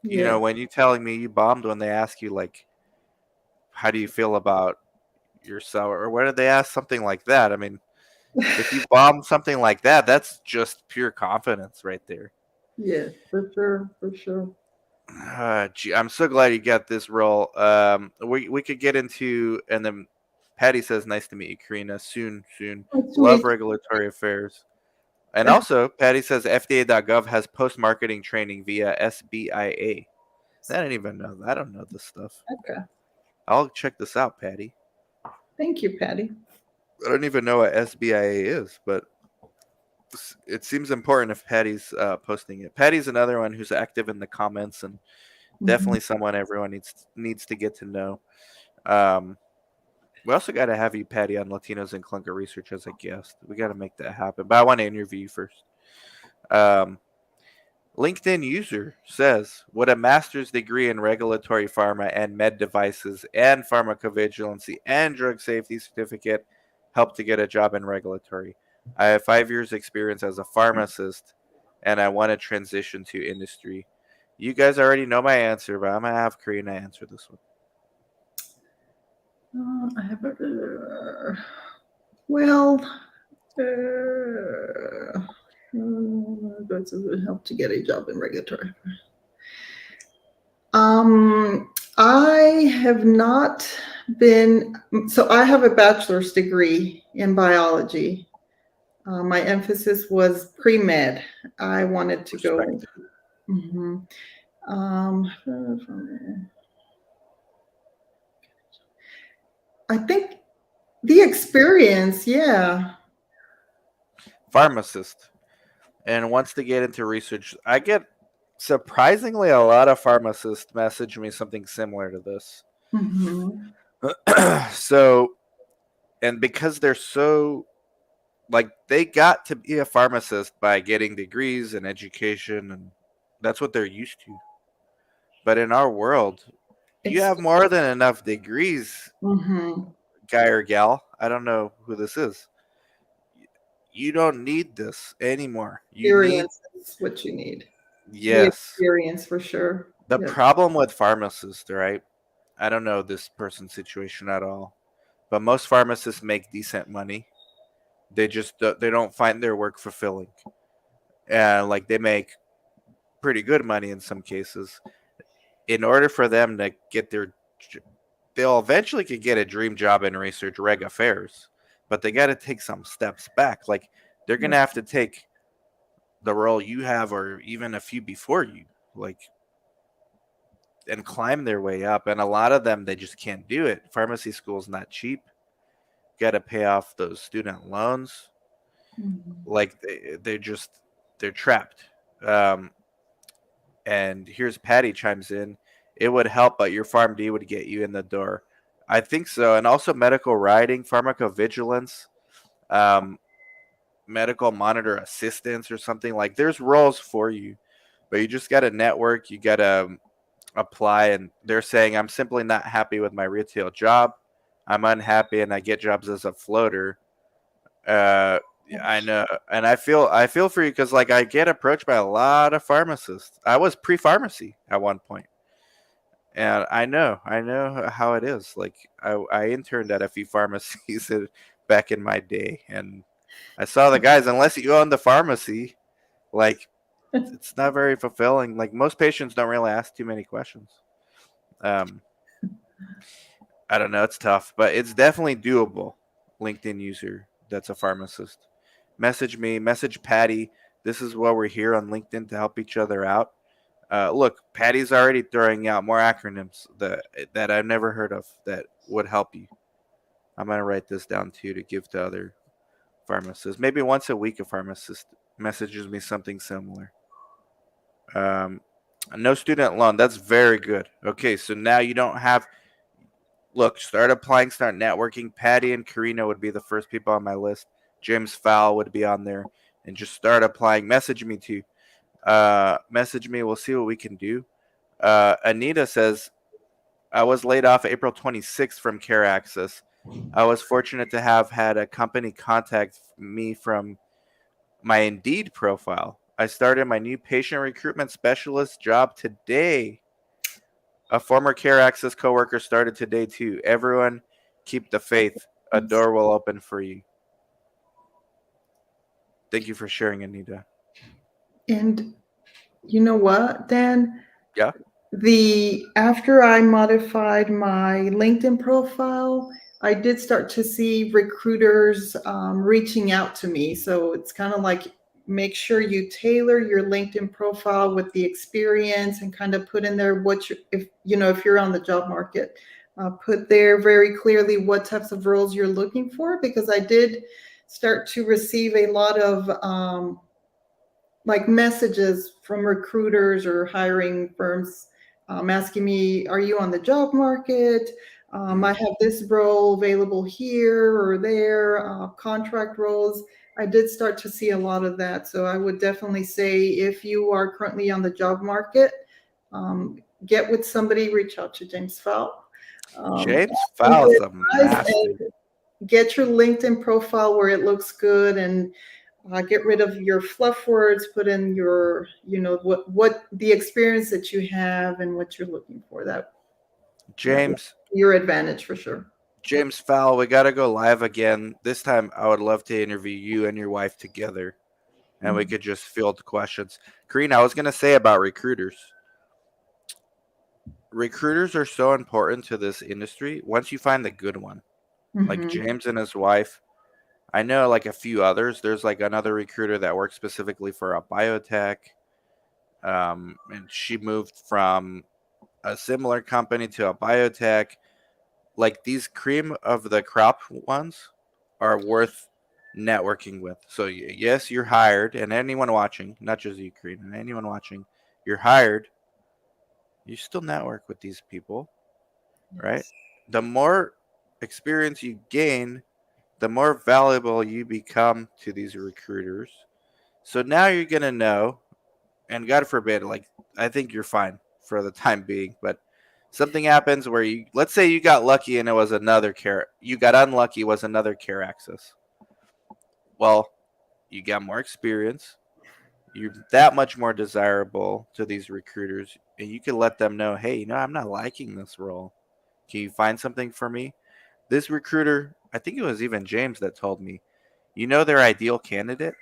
Yeah. when you telling me you bombed when they ask you like, how do you feel about yourself, or what did they ask, something like that? I mean, if you bomb something like that, that's just pure confidence right there. Yes, for sure, for sure. Gee, I'm so glad you got this role. We could get into, and then Patty says, "Nice to meet you, Karina. Soon, soon. Nice to Love meet regulatory affairs." And you. also, Patty says FDA.gov has post marketing training via SBIA. I didn't even know that. I don't know this stuff. Okay. I'll check this out, Patty. Thank you, Patty. I don't even know what SBIA is, but it seems important if Patty's posting it. Patty's another one who's active in the comments and Mhm. definitely someone everyone needs to get to know. Um, we also got to have you, Patty, on Latinos and Clunker Research as a guest. We got to make that happen. But I want to interview you first. Um, LinkedIn user says, would a master's degree in regulatory pharma and med devices and pharmacovigilance and drug safety certificate help to get a job in regulatory? I have 5 years experience as a pharmacist and I want to transition to industry. You guys already know my answer, but I'm going to have Karina answer this one. I have well, uh, that's a help to get a job in regulatory. I have not been, so I have a bachelor's degree in biology. My emphasis was pre med. I wanted to go. Respect. Mhm. Um, I think the experience, yeah. Pharmacist and wants to get into research. I get surprisingly a lot of pharmacists message me something similar to this. Mhm. So, and because they're so like they got to be a pharmacist by getting degrees and education, and that's what they're used to. But in our world, you It's have more than enough degrees, mhm. guy or gal. I don't know who this is. You don't need this anymore. You need, Experience is what you need. The yes. experience for sure. The Yes. problem with pharmacists, right? I don't know this person's situation at all, but most pharmacists make decent money. They just they don't find their work fulfilling, and like they make pretty good money in some cases. In order for them to get they'll eventually could get a dream job in research reg affairs, but they got to take some steps back. Like they're gonna have to take the role you have, or even a few before you, like and climb their way up. And a lot of them they just can't do it. Pharmacy school's not cheap. Got to pay off those student loans. Mhm. Like they're trapped. Um, and here's Patty chimes in. It would help, but your PharmD would get you in the door. I think so, and also medical writing, pharmacovigilance, um, medical monitor assistance, or something like. There's roles for you, but you just got to network. You got to apply, and they're saying I'm simply not happy with my retail job. I'm unhappy, and I get jobs as a floater. Uh, I know, and I feel for you because like I get approached by a lot of pharmacists. I was pre-pharmacy at one point, and I know how it is. Like I interned at a few pharmacies back in my day, and I saw the guys. Unless you own the pharmacy, like it's not very fulfilling. Like most patients don't really ask too many questions. Um, I don't know. It's tough, but it's definitely doable. LinkedIn user that's a pharmacist. Message me, message Patty. This is what we're here on LinkedIn to help each other out. Look, Patty's already throwing out more acronyms that I've never heard of that would help you. I'm gonna write this down too to give to other pharmacists. Maybe once a week, a pharmacist messages me something similar. Um, no student loan. That's very good. Okay, so now you don't have. Look, start applying, start networking. Patty and Karina would be the first people on my list. James Fowl would be on there, and just start applying. Message me too. Message me. We'll see what we can do. Anita says I was laid off April 26th from Care Access. I was fortunate to have had a company contact me from my Indeed profile. I started my new patient recruitment specialist job today. A former Care Access coworker started today too. Everyone, keep the faith. A door will open for you. Thank you for sharing, Anita. And you know what, Dan? Yeah. The after I modified my LinkedIn profile, I did start to see recruiters reaching out to me. So it's kind of like make sure you tailor your LinkedIn profile with the experience and kind of put in there what you if you know if you're on the job market, put there very clearly what types of roles you're looking for because I did start to receive a lot of like messages from recruiters or hiring firms asking me, "Are you on the job market? I Mm. have this role available here or there, contract roles." I did start to see a lot of that. So I would definitely say if you are currently on the job market, get with somebody, reach out to James Fowl. James Ask him for Fowle's a advice master. and get your LinkedIn profile where it looks good and get rid of your fluff words, put in your, what the experience that you have and what you're looking for. That will James be your advantage for sure. James Fowle, we gotta go live again. This time I would love to interview you and your wife together and we Mhm. could just field questions. Karina, I was gonna say about recruiters. Recruiters are so important to this industry once you find the good one. Like Mhm. James and his wife. I know like a few others. There's like another recruiter that works specifically for a biotech. And she moved from a similar company to a biotech. Like these cream of the crop ones are worth networking with. So yes, you're hired, and anyone watching, not just you, Karina, anyone watching, you're hired. You still network with these people, right? Yes. The more experience you gain, the more valuable you become to these recruiters. So now you're gonna know, and God forbid, like I think you're fine for the time being, but something happens where you, let's say you got lucky and it was another care, you got unlucky, was another care access. Well, you got more experience. You're that much more desirable to these recruiters, and you can let them know, hey, I'm not liking this role. Can you find something for me? This recruiter, I think it was even James that told me, their ideal candidate,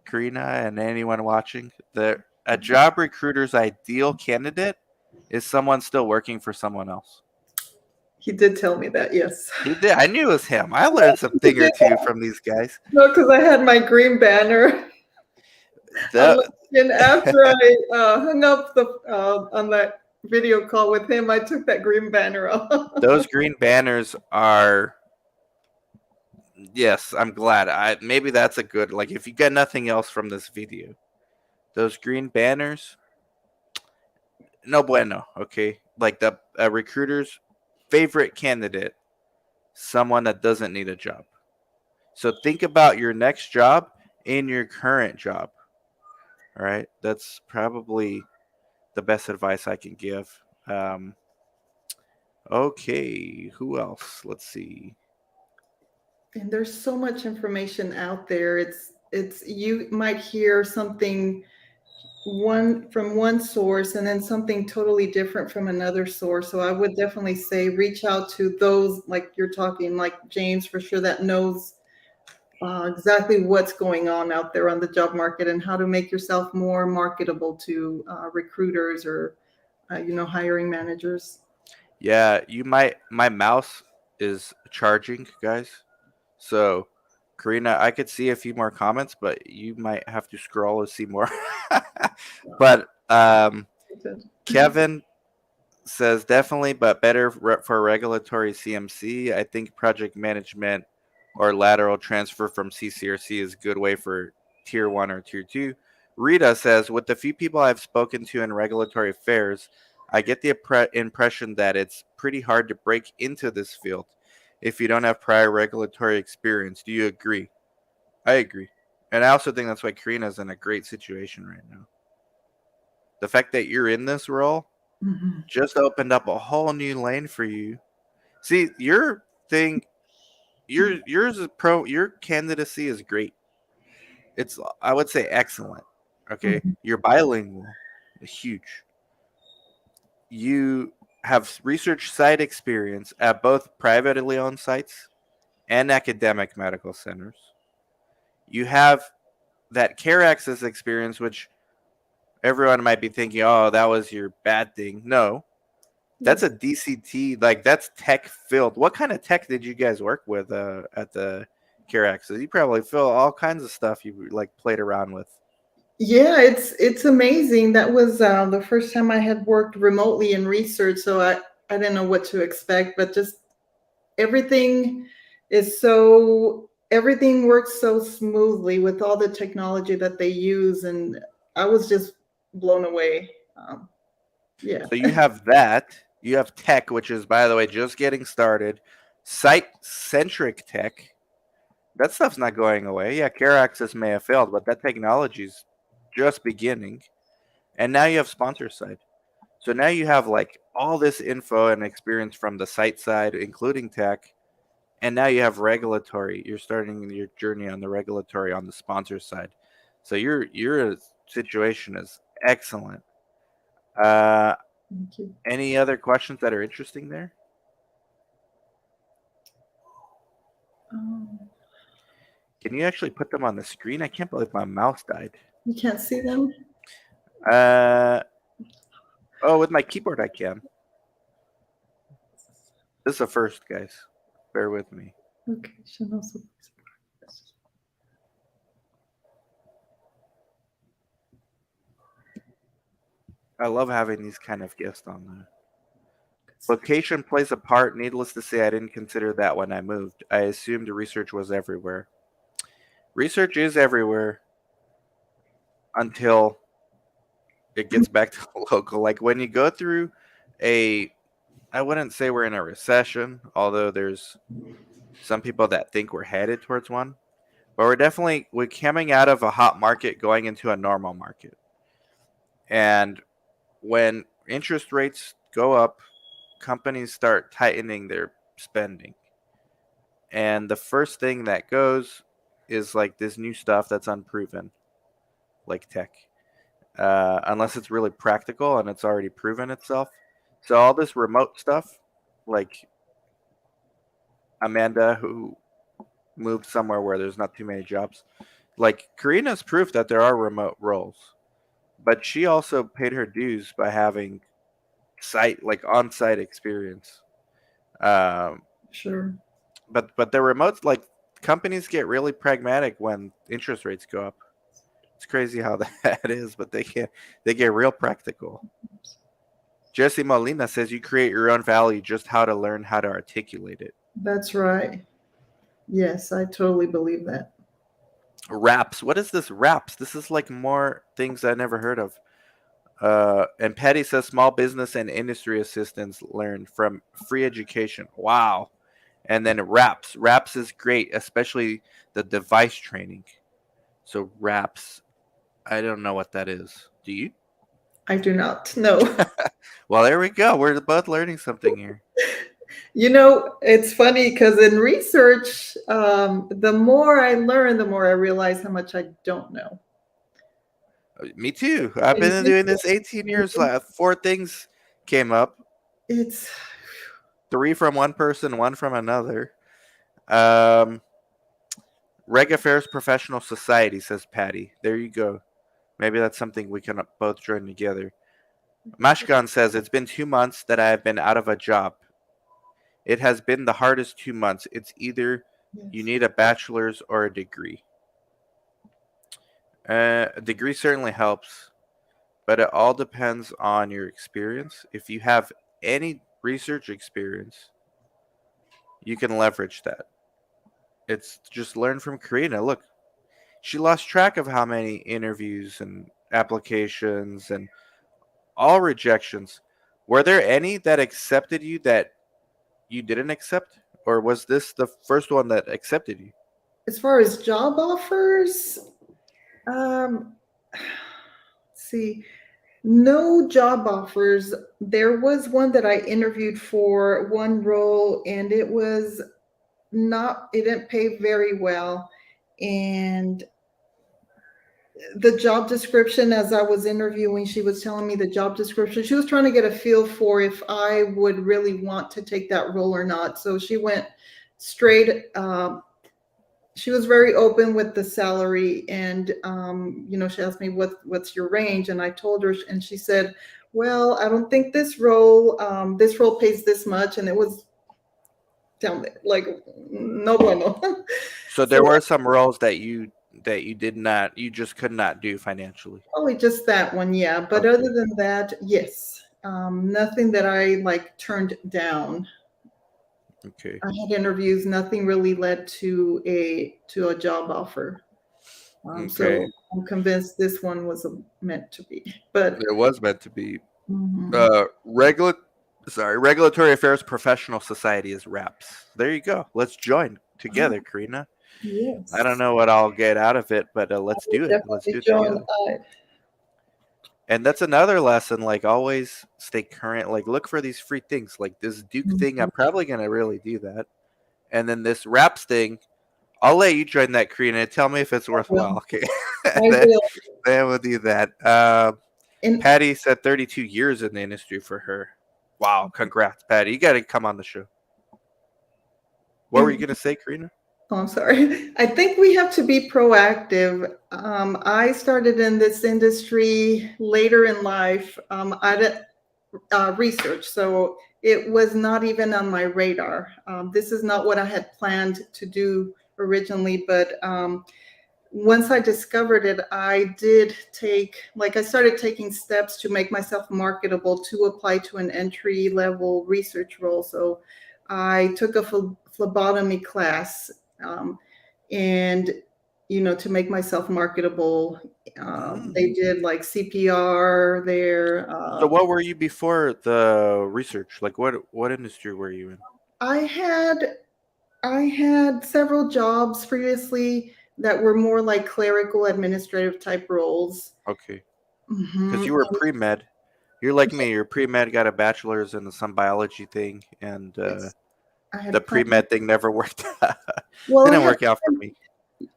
Karina, and anyone watching, a job recruiter's ideal candidate is someone still working for someone else. He did tell me that, yes. He did. I knew it was him. I learned He something or did. two from these guys. No, because I had my green banner on The LinkedIn after I hung up on that video call with him. I took that green banner off. those green banners are Yes, I'm glad. I maybe that's a good like if you get nothing else from this video. Those green banners, no bueno, okay? Like the recruiter's favorite candidate, someone that doesn't need a job. So think about your next job in your current job. All right, that's probably the best advice I can give. Okay, who else? Let's see. And there's so much information out there. It's you might hear something one from one source and then something totally different from another source. So I would definitely say reach out to those like you're talking, like James for sure, that knows exactly what's going on out there on the job market and how to make yourself more marketable to recruiters or hiring managers. Yeah, you might. My mouse is charging, guys. So, Karina, I could see a few more comments, but you might have to scroll to see more. But Kevin says definitely, but better for regulatory CMC. I think project management or lateral transfer from CCRC is a good way for tier one or tier two. Rita says, with the few people I've spoken to in regulatory affairs, I get the impression that it's pretty hard to break into this field if you don't have prior regulatory experience. Do you agree? I agree. And I also think that's why Karina's in a great situation right now. The fact that you're in this role Mhm. just opened up a whole new lane for you. See, your thing, yours is your candidacy is great. It's I would say excellent. Okay, Mhm. you're bilingual, huge. You have research site experience at both privately owned sites and academic medical centers. You have that care access experience, which everyone might be thinking, oh, that was your bad thing. No, that's Yes. a DCT, like that's tech filled. What kind of tech did you guys work with at the Care Access? You probably feel all kinds of stuff you like played around with. Yeah, it's amazing. That was the first time I had worked remotely in research, so I didn't know what to expect, but just everything everything works so smoothly with all the technology that they use, and I was just blown away. Yeah. So you have that. You have tech, which is, by the way, just getting started. Site centric tech. That stuff's not going away. Yeah, Care Access may have failed, but that technology's just beginning. And now you have sponsor side. So now you have like all this info and experience from the site side, including tech, and now you have regulatory. You're starting your journey on the regulatory on the sponsor side. So your situation is excellent. Uh, Thank you. any other questions that are interesting there? Um, Can you actually put them on the screen? I can't believe my mouse died. you can't see them? Uh, oh, with my keyboard I can. This is a first, guys. Bear with me. Okay, should also. I love having these kind of guests on there. Location plays a part. Needless to say, I didn't consider that when I moved. I assumed research was everywhere. Research is everywhere until it gets back to local. Like when you go through a, I wouldn't say we're in a recession, although there's some people that think we're headed towards one. But we're coming out of a hot market going into a normal market. And when interest rates go up, companies start tightening their spending. And the first thing that goes is like this new stuff that's unproven, like tech, unless it's really practical and it's already proven itself. So all this remote stuff, like Amanda, who moved somewhere where there's not too many jobs, like Karina's proof that there are remote roles, but she also paid her dues by having site like on-site experience. Um, Sure. but the remotes, like companies get really pragmatic when interest rates go up. It's crazy how that is, but they get real practical. Jesse Molina says you create your own value, just how to learn how to articulate it. That's right. Yes, I totally believe that. Wraps. What is this wraps? This is like more things I never heard of. And Patty says small business and industry assistants learn from free education. Wow. And then wraps. Wraps is great, especially the device training. So wraps. I don't know what that is. Do you? I do not know. Well, there we go. We're both learning something here. It's funny because in research, the more I learn, the more I realize how much I don't know. Me too. I've In been doing this research, 18 years. Four things came up. it's Three from one person, one from another. Um, Reg Affairs Professional Society, says Patty. There you go. Maybe that's something we can both join together. Mashkan says, it's been 2 months that I have been out of a job. It has been the hardest 2 months. It's either you yes. need a bachelor's or a degree. A degree certainly helps, but it all depends on your experience. If you have any research experience, you can leverage that. It's just learn from Karina. Look, she lost track of how many interviews and applications and all rejections. Were there any that accepted you that you didn't accept? Or was this the first one that accepted you? As far as job offers, um, see, no job offers. There was one that I interviewed for one role, and it didn't pay very well. And the job description, as I was interviewing, she was telling me the job description. She was trying to get a feel for if I would really want to take that role or not. So she went straight. She was very open with the salary, and she asked me what's your range, and I told her, and she said, "Well, I don't think this role pays this much," and it was down there, like no bueno. So So there were some roles that you did not you just could not do financially. probably just that one, yeah. But other Okay. than that, yes, nothing that I like turned down. Okay. I had interviews, nothing really led to a job offer. Okay. So I'm convinced this one was meant to be. But It was meant to be. mhm, Uh regula- Regulatory Affairs Professional Society is RAPS. There you go. Let's join oh, together, Karina. I don't yes, know what I'll get out of it, but I let's would do it. Let's definitely do it join. together. And that's another lesson. Like, always stay current. Like, look for these free things. Like this Duke thing, Mhm, I'm probably gonna really do that. And then this RAPS thing, I'll let you join that, Karina. Tell me if it's I will. worthwhile. Okay. I then, will. then we'll do that. And Patty said 32 years in the industry for her. Wow, congrats, Patty. You got to come on the show. What were you and gonna say, Karina? oh, I'm sorry. I think we have to be proactive. I started in this industry later in life. I did research, so it was not even on my radar. This is not what I had planned to do originally, but once I discovered it, I started taking steps to make myself marketable to apply to an entry level research role. So I took a phlebotomy class, um, and, to make myself marketable. Mm. They did like CPR there. So, what were you before the research? Like, what industry were you in? I had I had several jobs previously that were more like clerical administrative type roles. Okay, because Hmm. you were pre med. You're like me. You're pre med, got a bachelor's in some biology thing, and Yes, I the had pre planned. med thing never worked. Well, I Didn't had work out for planned. me.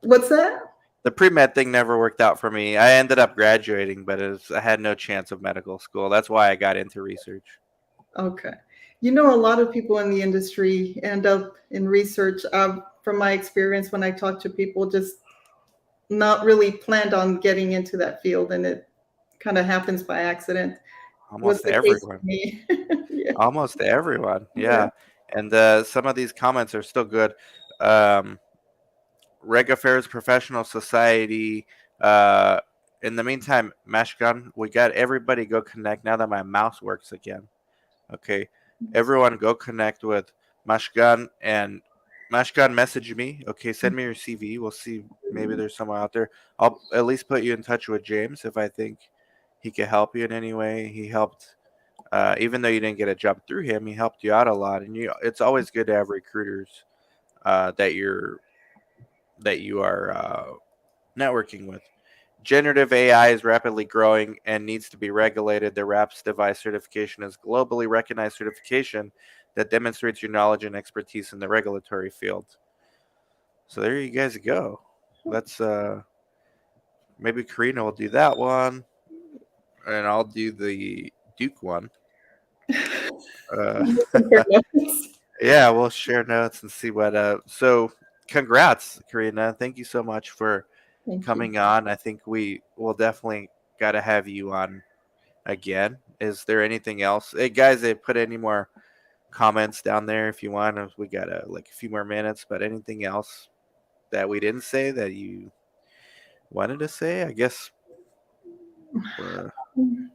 What's that? The pre med thing never worked out for me. I ended up graduating, but I had no chance of medical school. That's why I got into research. Okay. A lot of people in the industry end up in research. From my experience, when I talk to people, just not really planned on getting into that field, and it kind of happens by accident. Was Almost the case for everyone. me. Yeah. Almost everyone. Yeah. Yeah. And some of these comments are still good. Um, Reg Affairs Professional Society. Uh, in the meantime, Mashgun, we got everybody go connect now that my mouse works again. Okay. Everyone go connect with Mashgun, and Mashkan, message me. Okay, send me your CV. We'll see. Maybe there's someone out there. I'll at least put you in touch with James if I think he could help you in any way. He helped, even though you didn't get a job through him. He helped you out a lot, and it's always good to have recruiters that you are networking with. Generative AI is rapidly growing and needs to be regulated. The RAPS device certification is globally recognized certification that demonstrates your knowledge and expertise in the regulatory field. So there you guys go. Let's maybe Karina will do that one, and I'll do the Duke one. Uh, Compare notes. yeah, we'll share notes and see what. So congrats, Karina. Thank you so much for Thank you. coming on. I think we will definitely got to have you on again. Is there anything else? Hey guys, they put any more comments down there if you want. We got like a few more minutes, but anything else that we didn't say that you wanted to say? I guess we're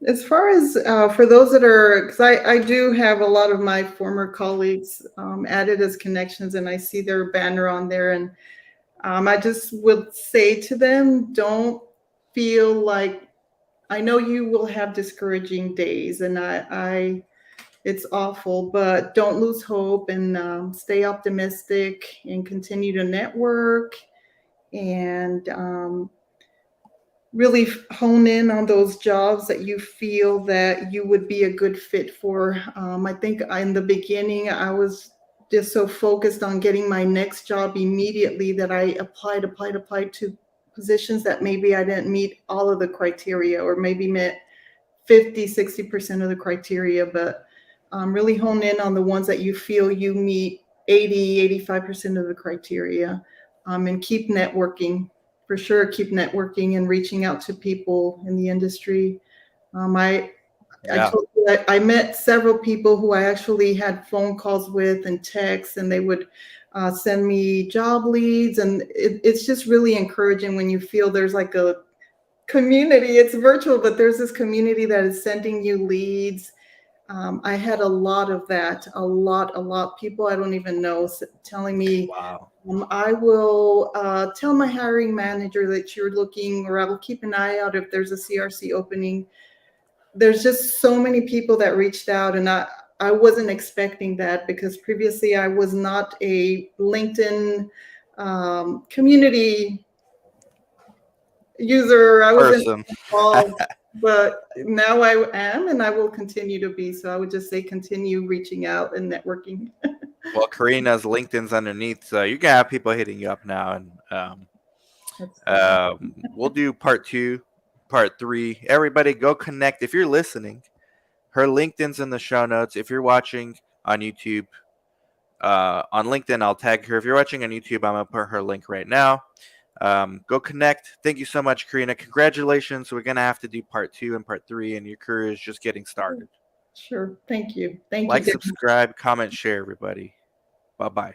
As far as for those that are, because I do have a lot of my former colleagues added as connections, and I see their banner on there, and I just would say to them, don't feel like, I know you will have discouraging days, and it's awful, but don't lose hope and stay optimistic and continue to network and really hone in on those jobs that you feel that you would be a good fit for. I think in the beginning, I was just so focused on getting my next job immediately that I applied to positions that maybe I didn't meet all of the criteria or maybe met 50, 60% of the criteria, but really hone in on the ones that you feel you meet 80, 85% of the criteria, and keep networking. For sure, keep networking and reaching out to people in the industry. I yeah. told you I met several people who I actually had phone calls with and texts, and they would send me job leads. And it's just really encouraging when you feel there's like a community. It's virtual, but there's this community that is sending you leads. I had a lot of that, a lot. People I don't even know telling me, Wow. I will tell my hiring manager that you're looking, or I will keep an eye out if there's a CRC opening. There's just so many people that reached out, and I wasn't expecting that because previously I was not a LinkedIn community user. I wasn't Person. involved, but now I am, and I will continue to be. So I would just say continue reaching out and networking. Well, Karina's LinkedIn's underneath, so you can have people hitting you up now, and That's good. we'll do part two, part three. Everybody, go connect if you're listening. Her LinkedIn's in the show notes. If you're watching on YouTube, on LinkedIn, I'll tag her. If you're watching on YouTube, I'm gonna put her link right now. Go connect. Thank you so much, Karina. Congratulations. We're gonna have to do part two and part three, and your career is just getting started. Sure. Thank you. Thank you, Like, Dan. subscribe, comment, share, everybody. Bye bye.